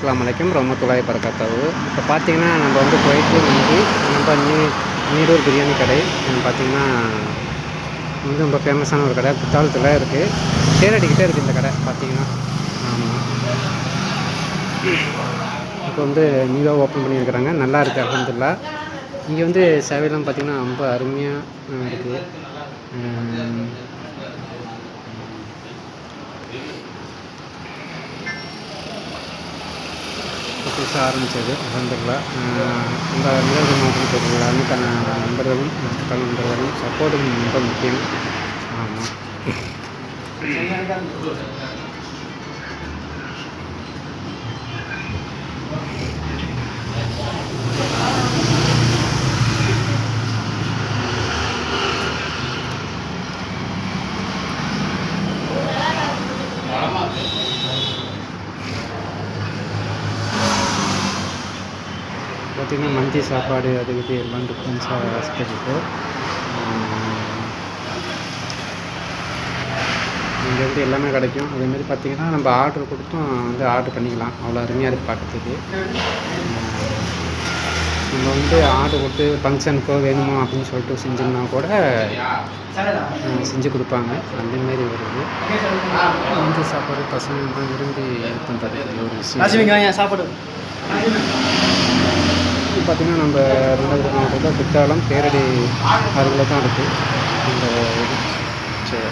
அஸ்ஸலாமு அலைக்கும் வரஹ்மத்துல்லாஹி வபரகாத்துஹு. இப்போ பார்த்தீங்கன்னா நம்ம வந்து போயிட்டு நம்ம நீடூர் பிரியாணி கடை பார்த்தீங்கன்னா வந்து ரொம்ப ஃபேமஸான ஒரு கடை, குத்தாலத்தில் இருக்குது. தேரடிக்கிட்டே இருக்குது இந்த கடை பார்த்தீங்கன்னா. ஆமாம், இப்போ வந்து நியூவாக ஓப்பன் பண்ணியிருக்கிறாங்க. நல்லா இருக்குது அல்ஹம்துலில்லாஹ். இங்கே வந்து சேவையெல்லாம் பார்த்திங்கன்னா ரொம்ப அருமையாக இருக்குது. புதுசாக ஆரம்பித்தது அல்ஹம்துலில்லாஹ். நம்ம நிலவரம் மாவட்டத்தில் இருக்கிற நண்பர்களும் நண்பர்களும் சப்போர்ட்டும் ரொம்ப முக்கியம். ஆமாம், பார்த்திங்கன்னா மந்தி சாப்பாடு அது இது எல்லாம் டிஃப்ரென்ஸாக இருக்குது. இங்கே வந்து எல்லாமே கிடைக்கும். அதேமாரி பார்த்திங்கன்னா நம்ம ஆர்டர் கொடுத்தும் வந்து ஆர்டர் பண்ணிக்கலாம். அவ்வளோ அருமையாக இருக்குது பார்க்கறதுக்கு. நம்ம வந்து ஆர்டர் கொடுத்து ஃபங்க்ஷனுக்கோ வேணுமோ அப்படின்னு சொல்லிட்டு செஞ்சோம்னா கூட செஞ்சு கொடுப்பாங்க. அந்தமாரி வருது. மந்தி சாப்பாடு பசங்க விரும்பி இது பண்ணுறது ஒரு விஷயம். சாப்பாடு பார்த்திங்கன்னா நம்ம 2வது மாவட்டத்தில் குற்றாலம் தேரடி அருகில் தான் இருக்குது இந்த இது. சரி.